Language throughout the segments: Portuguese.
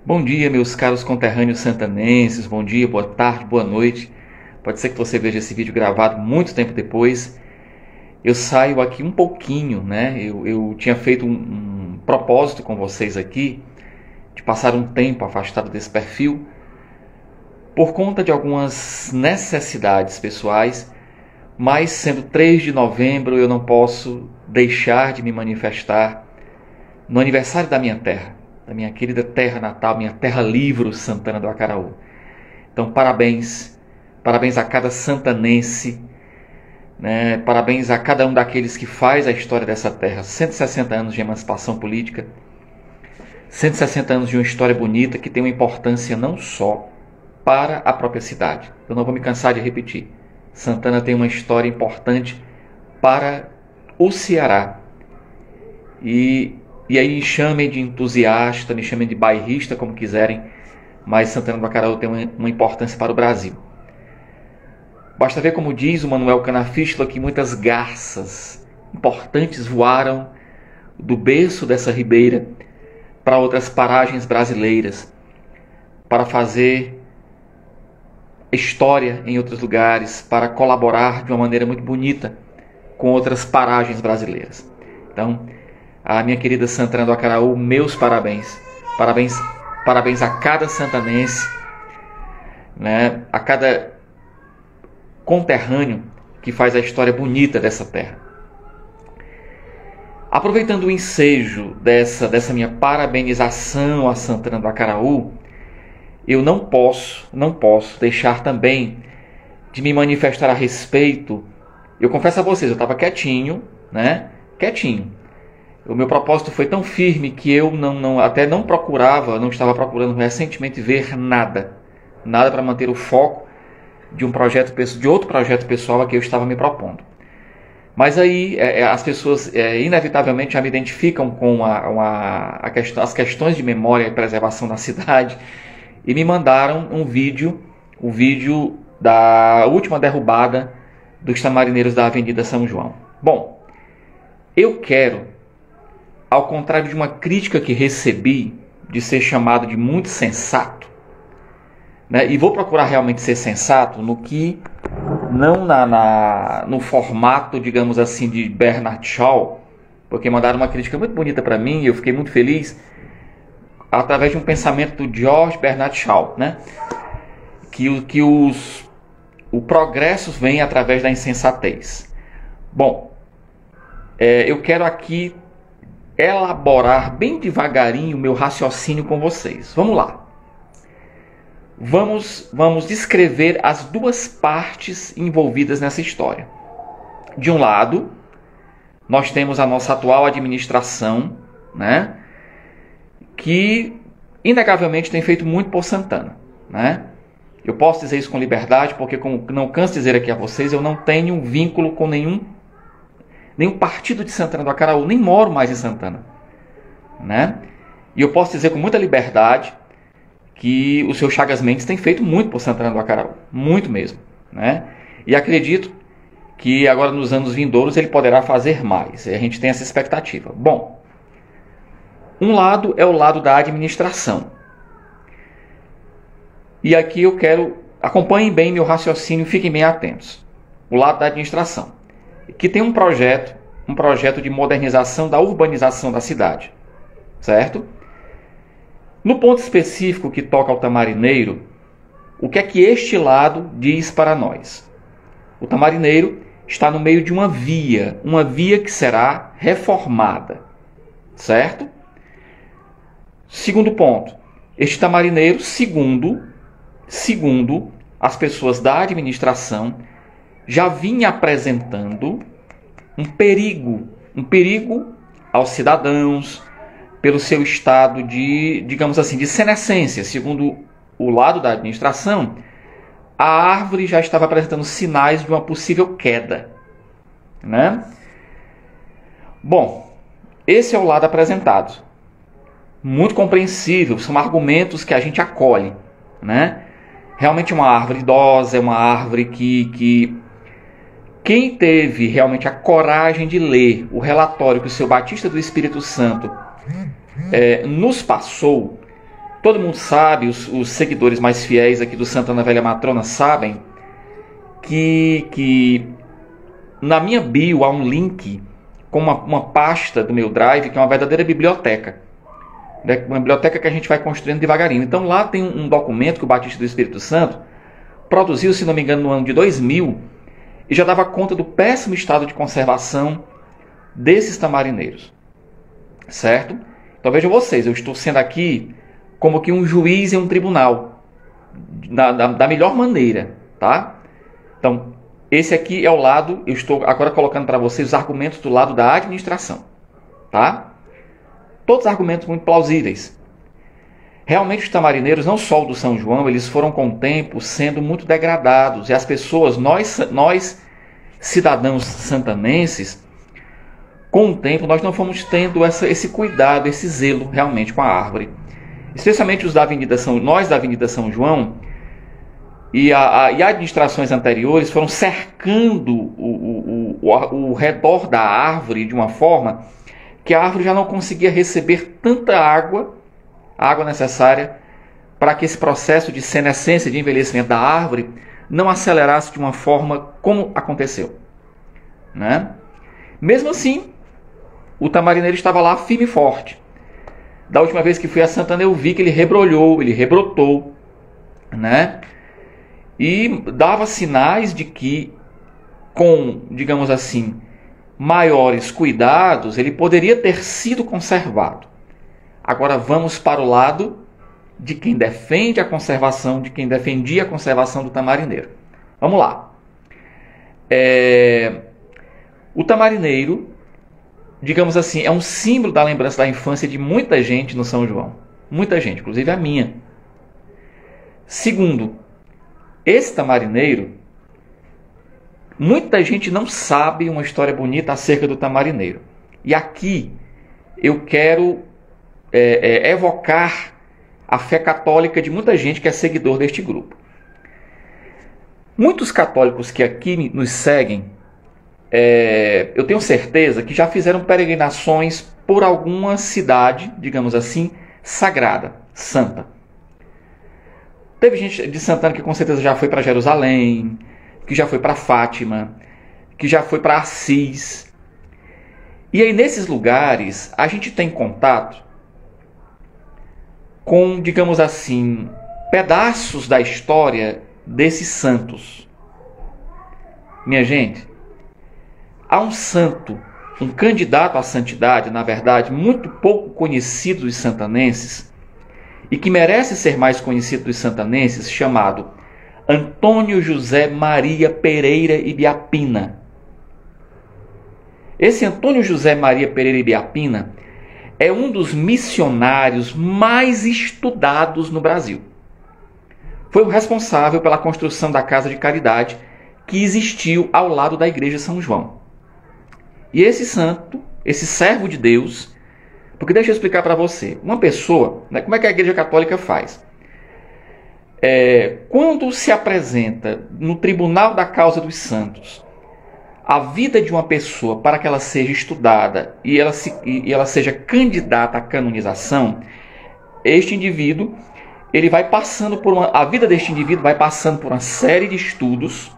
Bom dia, meus caros conterrâneos santanenses, bom dia, boa tarde, boa noite. Pode ser que você veja esse vídeo gravado muito tempo depois. Eu saio aqui um pouquinho, né? Eu tinha feito um propósito com vocês aqui, de passar um tempo afastado desse perfil, por conta de algumas necessidades pessoais, mas sendo 3 de novembro eu não posso deixar de me manifestar no aniversário da minha terra, da minha querida terra natal, minha terra livro, Santana do Acaraú. Então parabéns a cada santanense, né? Parabéns a cada um daqueles que faz a história dessa terra. 160 anos de emancipação política, 160 anos de uma história bonita que tem uma importância não só para a própria cidade. Eu não vou me cansar de repetir. Santana tem uma história importante para o Ceará. E aí me chamem de entusiasta, me chamem de bairrista, como quiserem, mas Santana do Acaraú tem uma importância para o Brasil. Basta ver, como diz o Manuel Canafístula, que muitas garças importantes voaram do berço dessa ribeira para outras paragens brasileiras, para fazer história em outros lugares, para colaborar de uma maneira muito bonita com outras paragens brasileiras. Então, a minha querida Santana do Acaraú, meus parabéns. Parabéns a cada santanense, né? A cada conterrâneo que faz a história bonita dessa terra. Aproveitando o ensejo dessa minha parabenização a Santana do Acaraú, eu não posso deixar também de me manifestar a respeito. Eu confesso a vocês, eu estava quietinho, né? Quietinho. O meu propósito foi tão firme que eu não estava procurando recentemente ver nada para manter o foco de outro projeto pessoal a que eu estava me propondo. Mas aí as pessoas inevitavelmente já me identificam com as questões de memória e preservação da cidade e me mandaram o vídeo da última derrubada dos tamarineiros da Avenida São João. Bom, eu quero, ao contrário de uma crítica que recebi de ser chamado de muito sensato, né, e vou procurar realmente ser sensato não no formato, digamos assim, de Bernard Shaw, porque mandaram uma crítica muito bonita para mim e eu fiquei muito feliz, através de um pensamento do George Bernard Shaw, né, o progresso vem através da insensatez. Bom, eu quero aqui elaborar bem devagarinho o meu raciocínio com vocês. Vamos lá. Vamos descrever as duas partes envolvidas nessa história. De um lado, nós temos a nossa atual administração, né, que inegavelmente tem feito muito por Santana, né? Eu posso dizer isso com liberdade, porque, como não canso de dizer aqui a vocês, eu não tenho um vínculo com nenhum partido de Santana do Acaraú, nem moro mais em Santana, né? E eu posso dizer com muita liberdade que o seu Chagas Mendes tem feito muito por Santana do Acaraú, muito mesmo, né? E acredito que agora nos anos vindouros ele poderá fazer mais, e a gente tem essa expectativa. Bom, um lado é o lado da administração, e aqui eu quero, acompanhem bem meu raciocínio, fiquem bem atentos. O lado da administração, que tem um projeto de modernização da urbanização da cidade, certo? No ponto específico que toca ao Tamarineiro, o que é que este lado diz para nós? O Tamarineiro está no meio de uma via que será reformada, certo? Segundo ponto, este Tamarineiro, segundo as pessoas da administração, já vinha apresentando um perigo aos cidadãos, pelo seu estado de, digamos assim, de senescência. Segundo o lado da administração, a árvore já estava apresentando sinais de uma possível queda, né? Bom, esse é o lado apresentado. Muito compreensível, são argumentos que a gente acolhe, né? Realmente é uma árvore idosa, é uma árvore que quem teve realmente a coragem de ler o relatório que o seu Batista do Espírito Santo nos passou, Todo mundo sabe, os seguidores mais fiéis aqui do Santana Velha Matrona sabem que na minha bio há um link com uma pasta do meu Drive, que é uma verdadeira biblioteca. Uma biblioteca que a gente vai construindo devagarinho. Então lá tem um documento que o Batista do Espírito Santo produziu, se não me engano, no ano de 2000, e já dava conta do péssimo estado de conservação desses tamarineiros. Certo? Então vejam vocês, eu estou sendo aqui como que um juiz em um tribunal, da melhor maneira, tá? Então, esse aqui é o lado, eu estou agora colocando para vocês os argumentos do lado da administração, tá? Todos argumentos muito plausíveis. Realmente os tamarineiros, não só o do São João, eles foram com o tempo sendo muito degradados, e as pessoas, nós cidadãos santanenses, com o tempo nós não fomos tendo esse cuidado, esse zelo realmente com a árvore. Especialmente nós da Avenida São João e administrações anteriores foram cercando o redor da árvore de uma forma que a árvore já não conseguia receber tanta água, a água necessária para que esse processo de senescência, de envelhecimento da árvore não acelerasse de uma forma como aconteceu, né? Mesmo assim, o tamarineiro estava lá firme e forte. Da última vez que fui a Santana eu vi que ele rebrolhou, ele rebrotou, né? E dava sinais de que com, digamos assim, maiores cuidados, ele poderia ter sido conservado. Agora vamos para o lado de quem defende a conservação, de quem defendia a conservação do tamarineiro. Vamos lá. O tamarineiro, digamos assim, é um símbolo da lembrança da infância de muita gente no São João. Muita gente, inclusive a minha. Segundo, esse tamarineiro, muita gente não sabe uma história bonita acerca do tamarineiro. E aqui eu quero evocar a fé católica de muita gente que é seguidor deste grupo. Muitos católicos que aqui nos seguem, eu tenho certeza que já fizeram peregrinações por alguma cidade, digamos assim, sagrada, santa. Teve gente de Santana que com certeza já foi para Jerusalém, que já foi para Fátima, que já foi para Assis. E aí nesses lugares a gente tem contato com, digamos assim, pedaços da história desses santos. Minha gente, há um santo, um candidato à santidade, na verdade, muito pouco conhecido dos santanenses, e que merece ser mais conhecido dos santanenses, chamado Antônio José Maria Pereira Ibiapina. Esse Antônio José Maria Pereira Ibiapina é um dos missionários mais estudados no Brasil. Foi o responsável pela construção da Casa de Caridade que existiu ao lado da Igreja São João. E esse santo, esse servo de Deus, porque deixa eu explicar para você, uma pessoa, né, como é que a Igreja Católica faz? Quando se apresenta no Tribunal da Causa dos Santos a vida de uma pessoa para que ela seja estudada e ela seja candidata à canonização, este indivíduo, ele vai passando a vida deste indivíduo vai passando por uma série de estudos,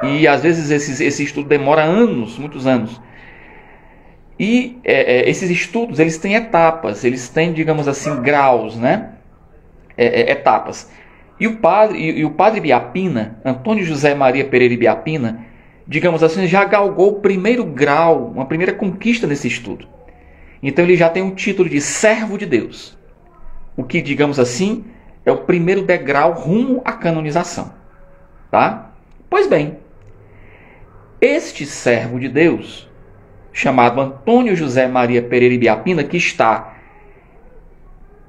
e às vezes esse estudo demora anos, muitos anos. E esses estudos, eles têm etapas, eles têm, digamos assim, graus, né? Etapas. E o padre Ibiapina, Antônio José Maria Pereira Ibiapina, digamos assim, já galgou o primeiro grau, uma primeira conquista nesse estudo. Então ele já tem um título de servo de Deus. O que, digamos assim, é o primeiro degrau rumo à canonização. Tá? Pois bem, este servo de Deus, chamado Antônio José Maria Pereira Ibiapina, que está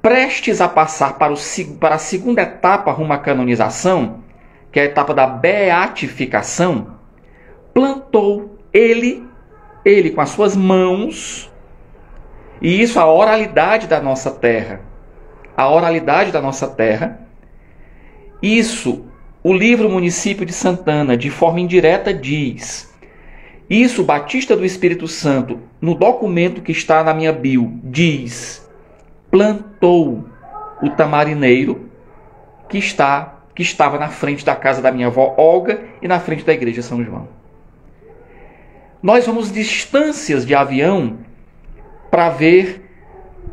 prestes a passar para a segunda etapa rumo à canonização, que é a etapa da beatificação, plantou ele com as suas mãos, e isso a oralidade da nossa terra. A oralidade da nossa terra. Isso, o livro Município de Santana, de forma indireta, diz. Isso, Batista do Espírito Santo, no documento que está na minha bio, diz: plantou o tamarineiro que estava na frente da casa da minha avó Olga e na frente da igreja São João. Nós vamos distâncias de avião para ver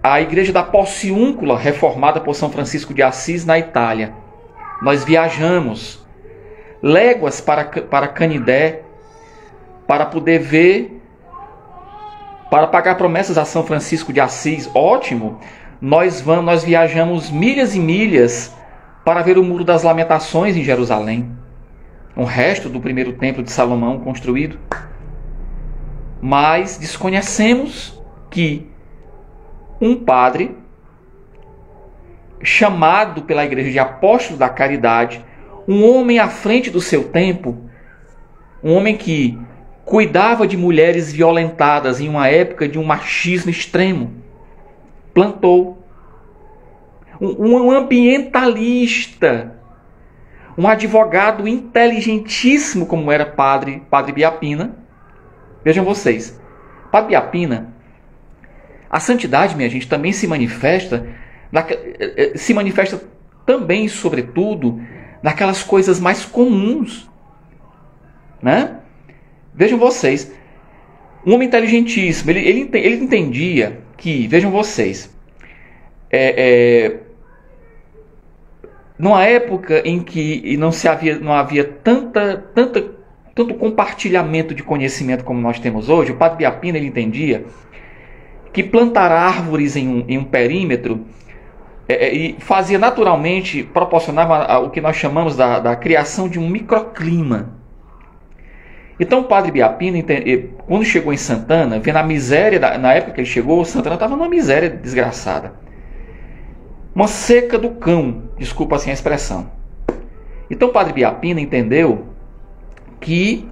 a igreja da Porciúncula, reformada por São Francisco de Assis, na Itália. Nós viajamos léguas para Canidé, para poder ver, para pagar promessas a São Francisco de Assis. Ótimo! Nós viajamos milhas e milhas para ver o Muro das Lamentações em Jerusalém, o resto do primeiro templo de Salomão construído. Mas desconhecemos que um padre chamado pela igreja de apóstolo da caridade, um homem à frente do seu tempo, um homem que cuidava de mulheres violentadas em uma época de um machismo extremo, plantou um ambientalista, um advogado inteligentíssimo como era Padre Biapina. Vejam vocês, Padre Biapina, a santidade, minha gente, também se manifesta também, sobretudo, naquelas coisas mais comuns, né? Vejam vocês, um homem inteligentíssimo, ele entendia que, vejam vocês, numa época em que não havia tanto compartilhamento de conhecimento como nós temos hoje, o Padre Biapina ele entendia que plantar árvores em um perímetro e fazia naturalmente, proporcionava o que nós chamamos da criação de um microclima. Então o Padre Biapina, quando chegou em Santana, vendo a miséria, na época que ele chegou, Santana estava numa miséria desgraçada. Uma seca do cão, desculpa assim a expressão. Então o Padre Biapina entendeu que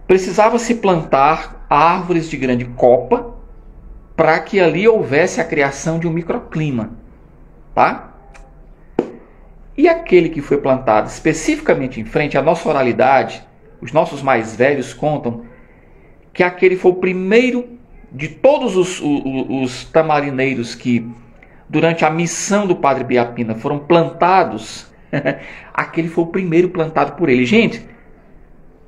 precisava se plantar árvores de grande copa para que ali houvesse a criação de um microclima. Tá? E aquele que foi plantado especificamente em frente à nossa oralidade, os nossos mais velhos contam que aquele foi o primeiro de todos os tamarineiros que, durante a missão do Padre Biapina, foram plantados. Aquele foi o primeiro plantado por ele. Gente,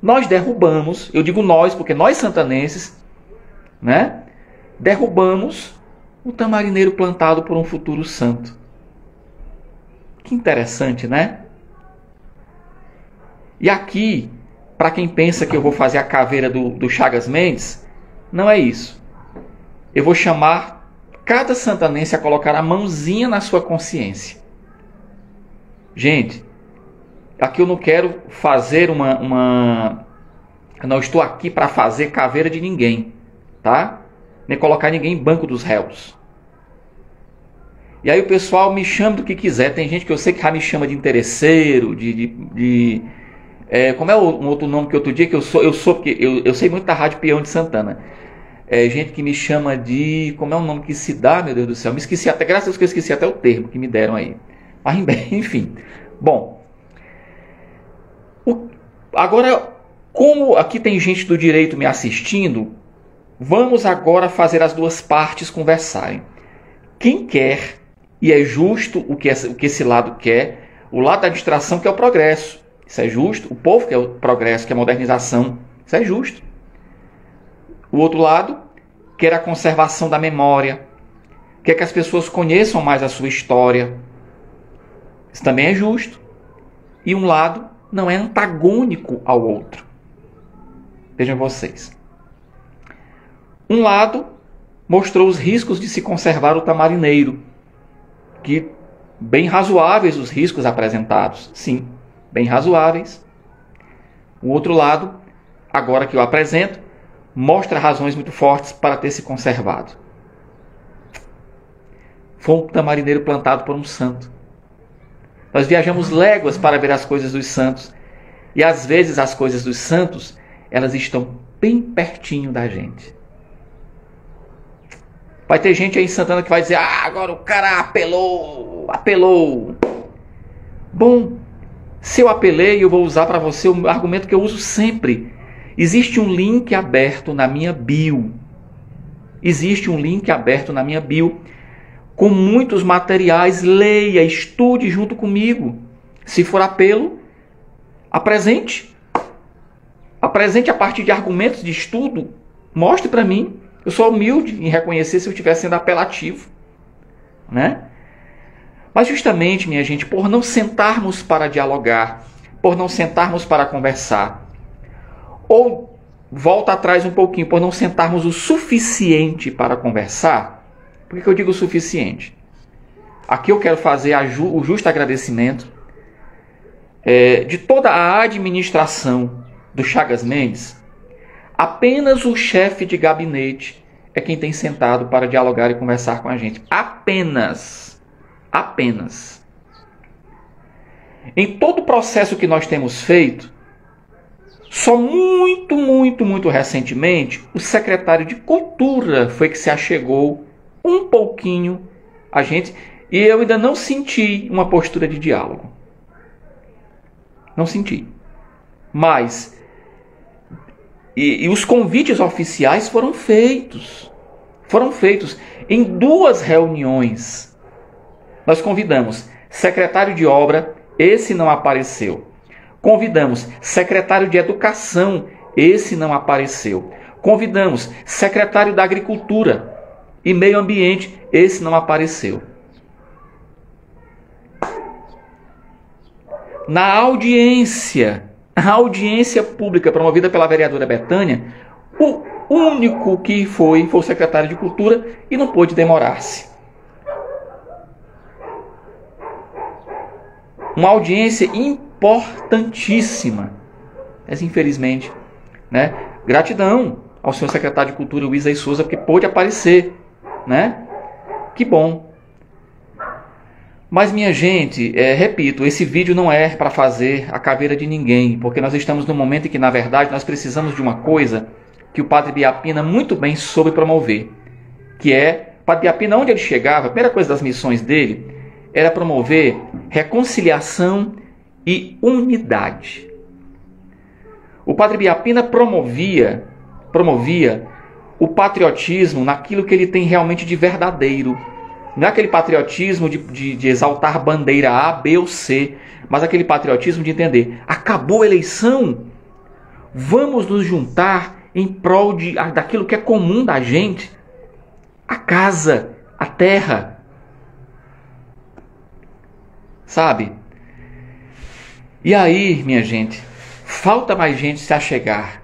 nós derrubamos, eu digo nós, porque nós santanenses, né, derrubamos o tamarineiro plantado por um futuro santo. Que interessante, né? E aqui, para quem pensa que eu vou fazer a caveira do Chagas Mendes, não é isso. Eu vou chamar cada santanense a colocar a mãozinha na sua consciência. Gente, aqui eu não quero fazer eu não estou aqui para fazer caveira de ninguém, tá? Nem colocar ninguém em banco dos réus. E aí o pessoal me chama do que quiser. Tem gente que eu sei que já me chama de interesseiro, como é um outro nome que outro dia que eu sou porque eu sei muito da Rádio Peão de Santana. Gente que me chama de, como é o nome que se dá, meu Deus do céu, me esqueci até, graças a Deus que eu esqueci até o termo que me deram aí. Mas enfim, bom. Agora, como aqui tem gente do direito me assistindo, vamos agora fazer as duas partes conversarem. Quem quer, e é justo o que esse lado quer, o lado da distração quer o progresso, isso é justo. O povo quer o progresso, quer a modernização, isso é justo. O outro lado quer a conservação da memória, quer que as pessoas conheçam mais a sua história, isso também é justo. E um lado não é antagônico ao outro. Vejam vocês. Um lado mostrou os riscos de se conservar o tamarineiro, que bem razoáveis os riscos apresentados, sim, bem razoáveis. O outro lado, agora que eu apresento, mostra razões muito fortes para ter se conservado. Foi um tamarineiro plantado por um santo. Nós viajamos léguas para ver as coisas dos santos, e às vezes as coisas dos santos, elas estão bem pertinho da gente. Vai ter gente aí em Santana que vai dizer: agora o cara apelou. Bom, se eu apelei, eu vou usar para você o argumento que eu uso sempre. Existe um link aberto na minha bio. com muitos materiais, leia, estude junto comigo. Se for apelo, apresente. Apresente a partir de argumentos de estudo. Mostre para mim. Eu sou humilde em reconhecer se eu estiver sendo apelativo, né? Mas justamente, minha gente, por não sentarmos para dialogar, por não sentarmos para conversar, ou volta atrás um pouquinho, por não sentarmos o suficiente para conversar. Por que eu digo o suficiente? Aqui eu quero fazer o justo agradecimento de toda a administração do Chagas Mendes. Apenas o chefe de gabinete é quem tem sentado para dialogar e conversar com a gente. Apenas. Apenas. Em todo o processo que nós temos feito, só muito recentemente, o secretário de Cultura foi que se achegou um pouquinho a gente, e eu ainda não senti uma postura de diálogo. Não senti. Mas e os convites oficiais foram feitos. Foram feitos em 2 reuniões. Nós convidamos secretário de obra, esse não apareceu. Convidamos secretário de educação, esse não apareceu. Convidamos secretário da agricultura e meio ambiente, esse não apareceu. Na audiência pública promovida pela vereadora Betânia, o único que foi o secretário de Cultura e não pôde demorar-se. Uma audiência importantíssima. Mas infelizmente, né? Gratidão ao senhor secretário de Cultura, Luiz Souza, porque pôde aparecer, né? Que bom. Mas, minha gente, repito, esse vídeo não é para fazer a caveira de ninguém, porque nós estamos num momento em que, na verdade, nós precisamos de uma coisa que o Padre Biapina muito bem soube promover, que é, o Padre Biapina, onde ele chegava, a primeira coisa das missões dele era promover reconciliação e unidade. O Padre Biapina promovia o patriotismo naquilo que ele tem realmente de verdadeiro. Não é aquele patriotismo de exaltar bandeira A, B ou C, mas aquele patriotismo de entender, acabou a eleição, vamos nos juntar em prol daquilo que é comum da gente, a casa, a terra. Sabe? E aí, minha gente, falta mais gente se achegar.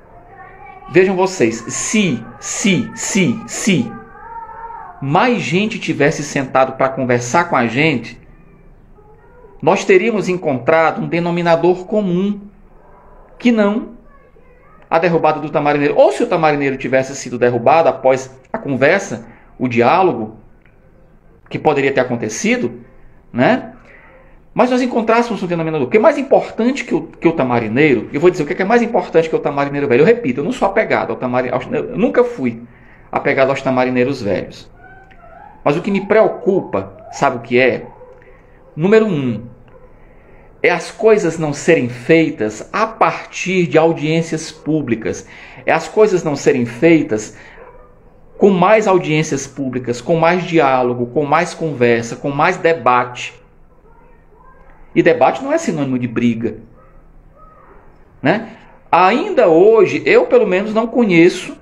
Vejam vocês, se mais gente tivesse sentado para conversar com a gente, nós teríamos encontrado um denominador comum, que não a derrubada do Tamarineiro. Ou se o Tamarineiro tivesse sido derrubado após a conversa, o diálogo, que poderia ter acontecido, né? Mas nós encontrássemos um denominador. O que é mais importante que o Tamarineiro, eu vou dizer o que é mais importante que o Tamarineiro velho. Eu repito, eu não sou apegado ao Tamarineiro, eu nunca fui apegado aos Tamarineiros velhos. Mas o que me preocupa, sabe o que é? Número 1, é as coisas não serem feitas a partir de audiências públicas. É as coisas não serem feitas com mais audiências públicas, com mais diálogo, com mais conversa, com mais debate. E debate não é sinônimo de briga, né? Ainda hoje, eu pelo menos não conheço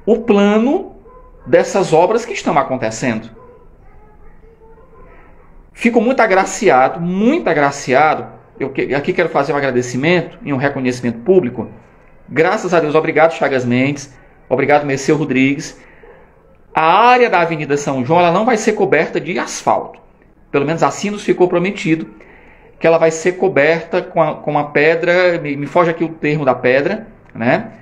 o plano dessas obras que estão acontecendo. Fico muito agraciado. Eu aqui quero fazer um agradecimento e um reconhecimento público. Graças a Deus, obrigado Chagas Mendes, obrigado Messeu Rodrigues. A área da Avenida São João ela não vai ser coberta de asfalto. Pelo menos assim nos ficou prometido, que ela vai ser coberta com uma pedra, me foge aqui o termo da pedra, né?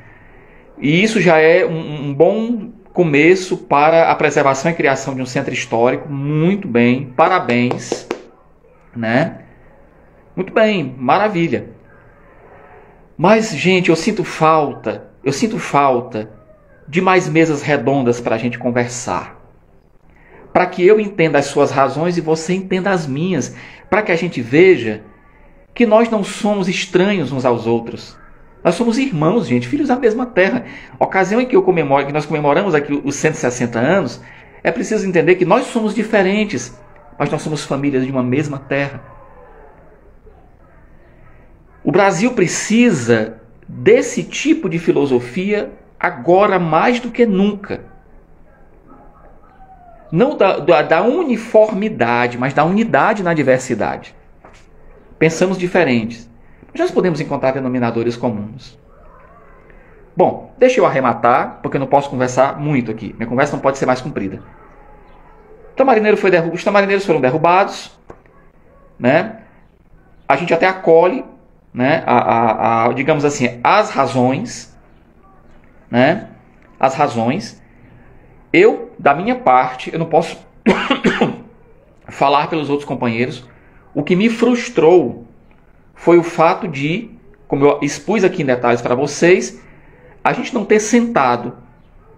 E isso já é um bom começo para a preservação e criação de um centro histórico. Muito bem, parabéns, né? Muito bem, maravilha. Mas, gente, eu sinto falta de mais mesas redondas para a gente conversar. Para que eu entenda as suas razões e você entenda as minhas. Para que a gente veja que nós não somos estranhos uns aos outros. Nós somos irmãos, gente, filhos da mesma terra. A ocasião em que nós comemoramos aqui os 160 anos, É preciso entender que nós somos diferentes, mas nós somos famílias de uma mesma terra. O Brasil precisa desse tipo de filosofia agora mais do que nunca. Não da uniformidade, mas da unidade na diversidade. Pensamos diferentes, mas nós podemos encontrar denominadores comuns. Bom, deixa eu arrematar, porque eu não posso conversar muito aqui. Minha conversa não pode ser mais comprida. Os tamarineiros foram derrubados, né? A gente até acolhe, né? Digamos assim, as razões, né? As razões. Eu, da minha parte, eu não posso falar pelos outros companheiros. O que me frustrou foi o fato de, como eu expus aqui em detalhes para vocês, a gente não ter sentado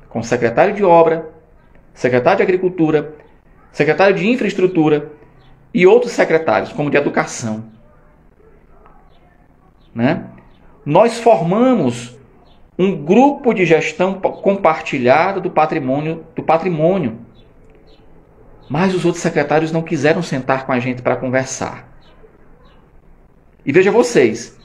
com o secretário de obra, secretário de agricultura, secretário de infraestrutura e outros secretários, como de educação. Né? Nós formamos um grupo de gestão compartilhada do patrimônio, mas os outros secretários não quiseram sentar com a gente para conversar. E veja vocês,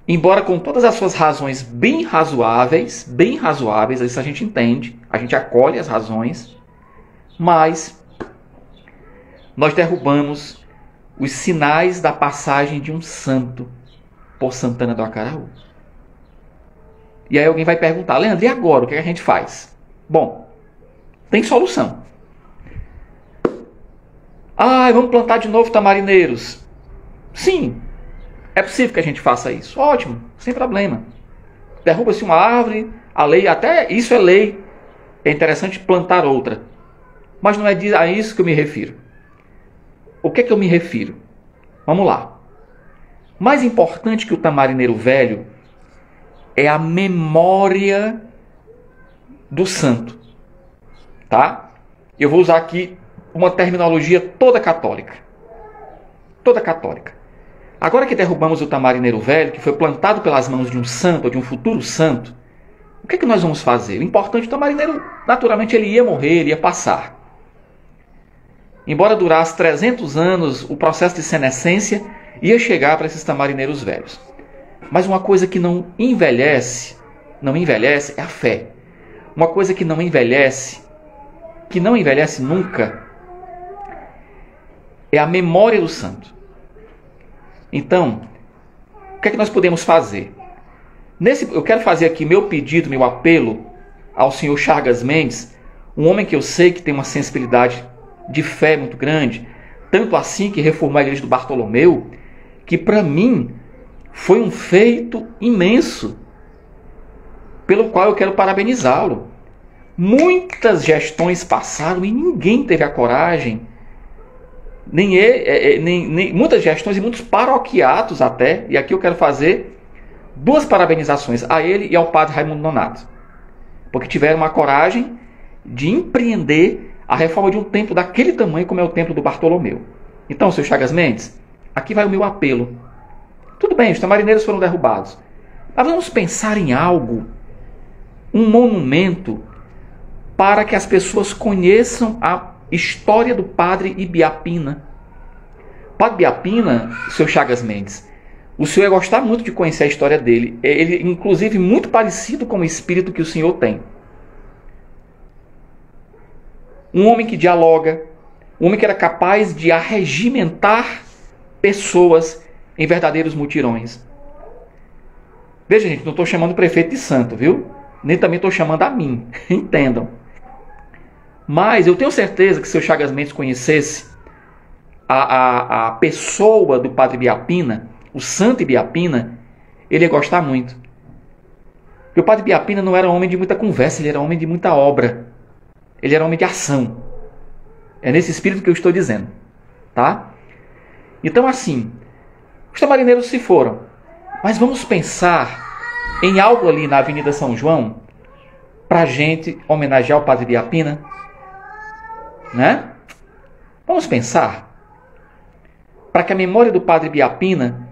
embora com todas as suas razões bem razoáveis, isso a gente entende, a gente acolhe as razões, mas nós derrubamos os sinais da passagem de um santo por Santana do Acaraú. E aí alguém vai perguntar, Leandro, e agora? O que a gente faz? Bom, tem solução. Vamos plantar de novo tamarineiros. Sim, é possível que a gente faça isso. Ótimo, sem problema. Derruba-se uma árvore, a lei, até isso é lei. É interessante plantar outra. Mas não é a isso que eu me refiro. O que é que eu me refiro? Vamos lá. Mais importante que o tamarineiro velho é a memória do santo. Tá? Eu vou usar aqui uma terminologia toda católica. Toda católica. Agora que derrubamos o tamarineiro velho, que foi plantado pelas mãos de um santo, ou de um futuro santo, o que é que nós vamos fazer? O importante, o tamarineiro, naturalmente, ele ia morrer, ele ia passar. Embora durasse 300 anos, o processo de senescência ia chegar para esses tamarineiros velhos. Mas uma coisa que não envelhece é a fé. Uma coisa que não envelhece nunca, é a memória do santo. Então, o que é que nós podemos fazer? Eu quero fazer aqui meu pedido, meu apelo ao senhor Chagas Mendes, um homem que eu sei que tem uma sensibilidade de fé muito grande, tanto assim que reformou a igreja do Bartolomeu, que para mim foi um feito imenso, pelo qual eu quero parabenizá-lo. Muitas gestões passaram e ninguém teve a coragem, muitas gestões e muitos paroquiatos até, e aqui eu quero fazer duas parabenizações a ele e ao padre Raimundo Nonato, porque tiveram a coragem de empreender a reforma de um templo daquele tamanho como é o templo do Bartolomeu. Então, senhor Chagas Mendes, aqui vai o meu apelo. Tudo bem, os tamarineiros foram derrubados, mas vamos pensar em algo, um monumento, para que as pessoas conheçam a história do padre Ibiapina. Padre Ibiapina, senhor Chagas Mendes, o senhor ia gostar muito de conhecer a história dele. Ele, inclusive, muito parecido com o espírito que o senhor tem. Um homem que dialoga, um homem que era capaz de arregimentar pessoas em verdadeiros mutirões. Veja, gente, não estou chamando o prefeito de santo, viu? Nem também estou chamando a mim, entendam. Mas eu tenho certeza que se o Chagas Mendes conhecesse a pessoa do padre Ibiapina, o santo Ibiapina, ele ia gostar muito. Porque o padre Ibiapina não era homem de muita conversa, ele era homem de muita obra. Ele era homem de ação. É nesse espírito que eu estou dizendo. Tá? Então, assim, os tamarineiros se foram. Mas vamos pensar em algo ali na Avenida São João para a gente homenagear o padre Ibiapina. Né? Vamos pensar para que a memória do padre Ibiapina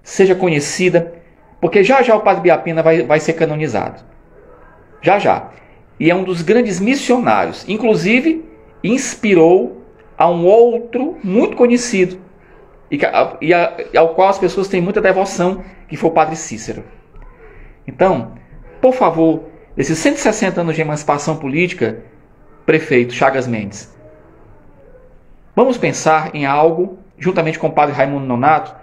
seja conhecida, porque já já o padre Ibiapina vai ser canonizado. Já já. e é um dos grandes missionários. Inclusive, inspirou a um outro muito conhecido e ao qual as pessoas têm muita devoção, que foi o Padre Cícero. Então, por favor, desses 160 anos de emancipação política, prefeito Chagas Mendes, vamos pensar em algo, juntamente com o Padre Raimundo Nonato,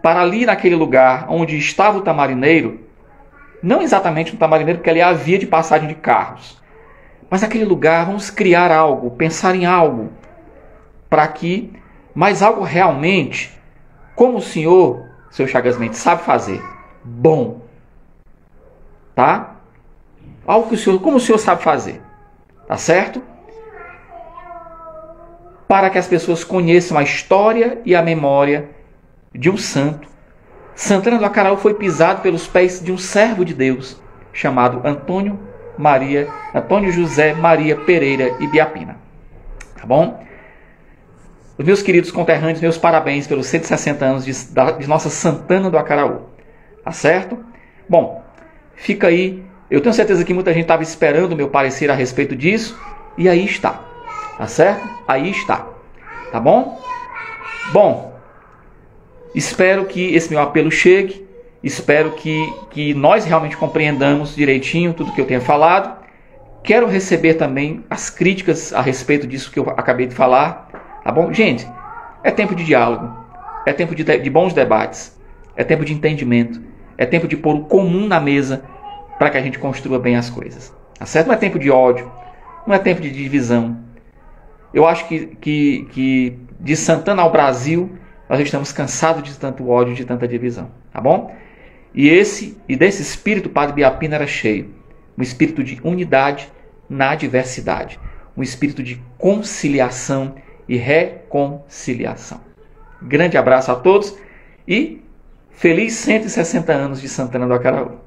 para ali naquele lugar onde estava o Tamarineiro, não exatamente no Tamarineiro, porque ali havia de passagem de carros, mas naquele lugar vamos criar algo, pensar em algo, para que, mas algo realmente, como o senhor, seu Chagas Mendes, sabe fazer, bom, tá? Algo que o senhor, como o senhor sabe fazer, tá certo? Para que as pessoas conheçam a história e a memória de um santo. Santana do Acaraú foi pisado pelos pés de um servo de Deus, chamado Antônio José Maria Pereira Ibiapina. Tá bom? Os meus queridos conterrâneos, meus parabéns pelos 160 anos de nossa Santana do Acaraú. Tá certo? Bom, fica aí. Eu tenho certeza que muita gente estava esperando o meu parecer a respeito disso. E aí está. Tá certo? Aí está. Tá bom? Bom, espero que esse meu apelo chegue. Espero que nós realmente compreendamos direitinho tudo que eu tenho falado. Quero receber também as críticas a respeito disso que eu acabei de falar. Tá bom? Gente, é tempo de diálogo. É tempo de bons debates. É tempo de entendimento. É tempo de pôr o comum na mesa para que a gente construa bem as coisas. Tá certo? Não é tempo de ódio. Não é tempo de divisão. Eu acho que de Santana ao Brasil, nós estamos cansados de tanto ódio, de tanta divisão. Tá bom? E desse espírito, o Padre Ibiapina era cheio. Um espírito de unidade na diversidade. Um espírito de conciliação e reconciliação. Grande abraço a todos e feliz 160 anos de Santana do Acaraú.